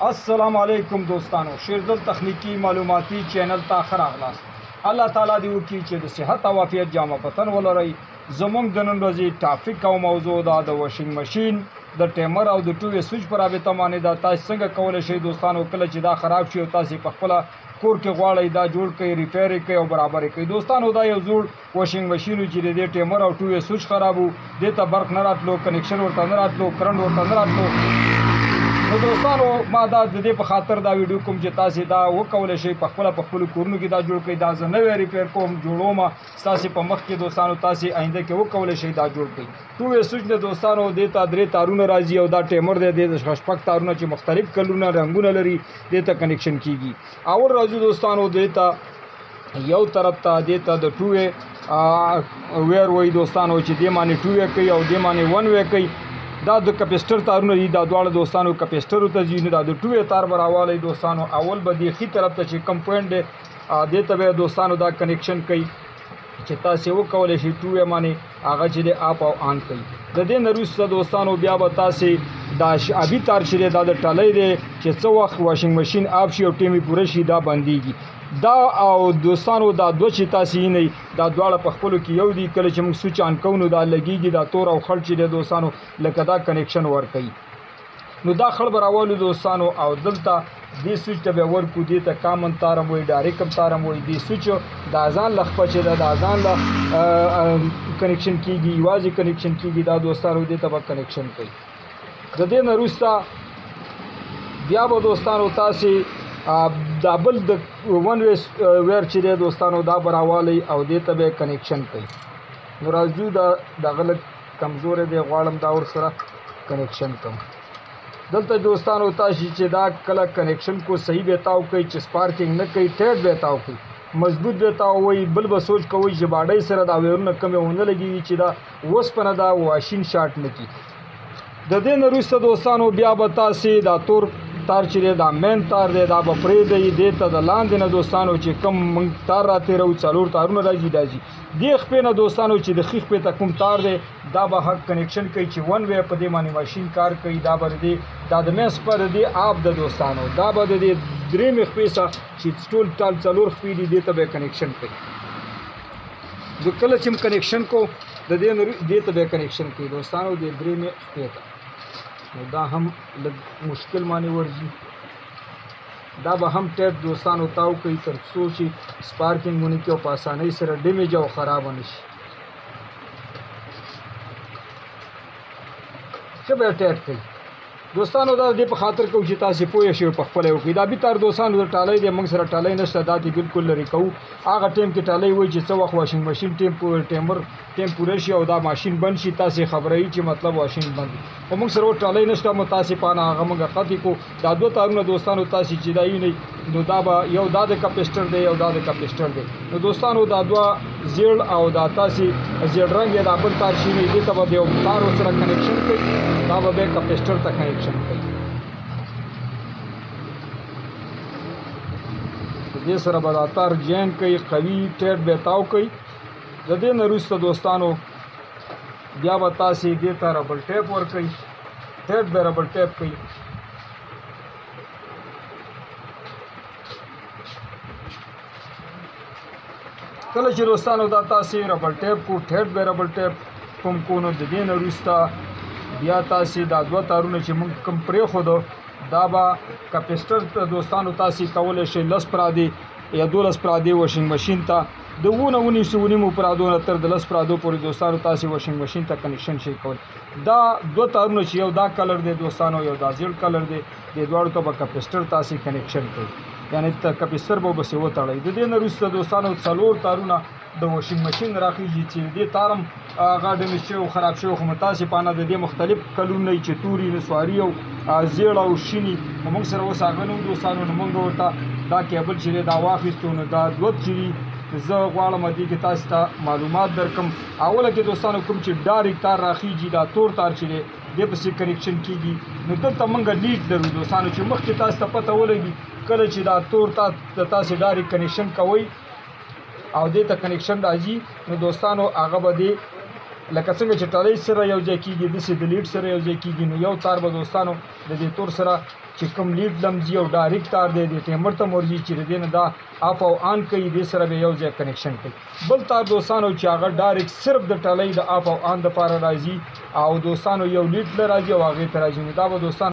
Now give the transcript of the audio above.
السلام علیکم دوستانو، شیردل تخنیکی معلوماتی چینل ته ښه راغلاست. الله تعالی دې وکړي چې د صحت او عافیت جامه پتن ولرئ. زموږ د نن ورځې ټاپک او موضوع دا د واشنګ ماشین د ټیمر او د 2 وے سوئچ پر رابطه باندې دا. تاسو څنګه کولی شئ دوستانو کله چې دا خراب شي او تاسو په خپله کور کې غواړئ دا جوړ کړئ، ریپیر یې کړئ او برابر یې کړئ. دوستانو دا یو زوړ واشنګ ماشین چې د دې ټیمر او 2 وے سوئچ خراب و، دې ته برق نه راتلو، کنیکشن ورته نه راتلو، کرنټ ورته نه راتلو. نو دوستانو ما دا د دې په خاطر دا ویډیو کوم چې تاسو دا وکولی شئ په خپل کورونو کې دا جوړ کړئ. دا زه نوی ریپیر کوم، جوړوم ستاسو په مخ کې دوستانو، تاسو آینده کې وکولی شئ دا جوړ کړئ. 2 وے سوئچ د دوستانو دې ته 3 تارونه راځي او دا ټیمر دی د شپږ تارونه چې مختلف کلرونه رنګونه لري دې ته کنیکشن کیږي. اول راځي دوستانو دې ته یو طرف ته دې ته د 2 وے ویر وایي دوستانو چې دې باندې 2 وے کوي او دې باندې 1 وے کوي. دا د کپیسټر تارونه دي، دا دواړه دوستانو کپیسټرو ته ځي. نو دا د 2 وے تار به راوالی دوستانو. اول به دې ښي طرف ته چې کم پوینټ دی دې ته به دوستانو دا کنیکشن کوي چې تاسو وکولی شئ 2 وے باندې هغه چې دی آپ او آن کوي. د دې نه وروسته دوستانو بیا به تاسو دا آبي تار چې دی دا د ټالی دی چې څه وخت واشنګ ماشین آف شي او ټیم یې پوره شي دا بندېږي. دا او دوستانو دا دوه چې تاسو یې نه دا دواړه په خپلو کې یو دي. کله چې موږ سوچ آن کوو نو دا لګېږي، دا تور او خړ چې دی دوستانو لکه دا کنیکشن ورکوي. نو دا خړ به راولو دوستانو او دلته دې سوچ ته به ورکو، دې ته کامن تار هم وایي، ډایرکټ هم تار هم وایي. دې سوچ د اذان له خپه چې د اذان له کنیکشن کېږي، یوازې کنیکشن کېږي. دا دوستانو دې ته به کنیکشن کوي. د دې نه وروسته بیا به دوستانو تاسو دا بل د 1 وے ویر چې دی دوستانو دا به راوالی او دې ته به کنیکشن کوي. نو راځو دغه لږ کمزوری دی، غواړم دا ورسره کنیکشن کوم. دلته دوستانو تاسو چې دا کله کنیکشن کو صحیح به تاو کوي چې سپارکینګ نه کوي، ټیټ به تاو کوي، مضبوط به تاو وایي. بل به سوچ کوئ چې باډۍ سره دا ویرونه کمې ونه لګېږي چې دا اوسپنه دا واشین شارټ نه کړي. د دې نه وروسته دوستانو بیا به تاسو دا تور تار چې دی دا مین تار دی دا به پرېږدئ. دې ته د لاندې نه دوستانو چې کوم موږ تار راتېروو 4 تارونه راځي دا ځي. دې خپې نه دوستانو چې د ښي خپې ته کوم تار دی دا به حق کنیکشن کوي چې 1 وے په دې باندې ماشین کار کوي. دا به دا د مینځ خپه د دې آب د دوستانو دا به د دې درېیمې خپې څخه چې ټول 4 خپې دي دې ته به کنیکشن کوي. د کله چې کنیکشن کو د دې ته به کنیکشن کوي دوستانو د درېیمې خپې ته. نو دا هم لږ مشکل باندې ورځي. دا به هم ټیټ دوستانو تاو کوي تر څو چې سپارکینګ ونه کړي او په اسانۍ سره ډیمیج او خراب نه شي. ښه به ټیټ کوي دوستانو. دا دې په خاطر کوو چې تاسو پوه شئ په خپله وکړئ. دا بي تار دوستانو د ټالی دی، موږ سره ټالی نشته، دا دې بالکل لرې کوو. هغه ټایم کې ټالی وایي چې څه وخت واشنګ ماشین ټیمر پوره شي او دا ماشین بند شي، تاسو خبروي چې مطلب واشنګ بند. خو موږ سره ټالی نشته، متاسفانه هغه موږ قطعي کو. دا 2 تارونه دوستانو تاسو چې دا یې نو دا به یو دا د کپیسټر دی یو دا د کپیسټر دی. نو دوستانو دا 2 زیړ او دا تاسو زیړ رنګ یې دا بل تار شي نه دې ته به یو تار سره کنیکشن کوي، دا به کپیسټر ته کنیکشن کوي. دې سره به دا تار جین کوي، قوي ټیټ به تاو کوي. د دې نه وروسته دوستانو بیا به تاسو دې ته ربل ټیپ ورکوئ، ټیپ به ربل ټیپ کوي. کله چې دوستانو دا تاسو ربل ټیپ کو ټیپ به ربل ټیپ کوم کو نو د دې نه وروسته بیا تاسو دا 2 تارونه چې موږ کوم پرېښودو دا به کپیسټر ته دوستانو تاسو کولی شئ 10 پرادې یا 12 پرادې واشنګ ماشین ته د 19 پرادو نه تر د 10 پرادو پورې دوستانو تاسو واشنګ ماشین ته کنیکشن شئ کولی. دا 2 تارونه چې یو دا کلر دی دوستانو یو دا زیړ کلر دی، د دواړو ته به کپیسټر تاسو کنیکشن کوئ، یعنی ته کپیسټر به بسې وتړئ. د دې نه وروسته دوستانو 4 تارونه د واشنګ ماشین راخیږي چې دې تارم هغه ډیمیج شوی او خراب شوی، خو متاسفانه د دې مختلف کلرونه چې توري نسواري او زیړ او شینی موږ سره اوس هغه نه دوستانو. نو موږ ورته دا کیبل چې دی دا واخیستو. نو دا 2 چې زه غواړم دې کې تاسو ته معلومات درکم. اوله کې دوستانو کوم چې ډایرکټ تار راخیږي دا تور تار چې دی دې پسې کنیکشن کېږي. نو دلته موږ لیډ لرو دوستانو چې مخکې تاسو ته پته ولګي کله چې دا تور تار تاسو ډایرکټ کنیکشن کوئ او دې ته کنیکشن راځي نو دوستانو هغه به دې لکه څنګه چې ټالی سره یو ځای کېږي داسې د لیډ سره یو ځای کېږي. نو یو تار به دوستانو د دې تور سره چې کوم لیډ لمزي او ډایرکټ تار دی د ټیمر ته مرجي چې د دې نه دا اف او آن کوي دې سره به یو ځای کنیکشن کوي بل تار دوستانو چې هغه ډایرکټ صرف د ټلۍ د اف او آن دپاره راځي او دوستانو یو لیډ له راځي او هغې ته راځي نو دا به دوستانو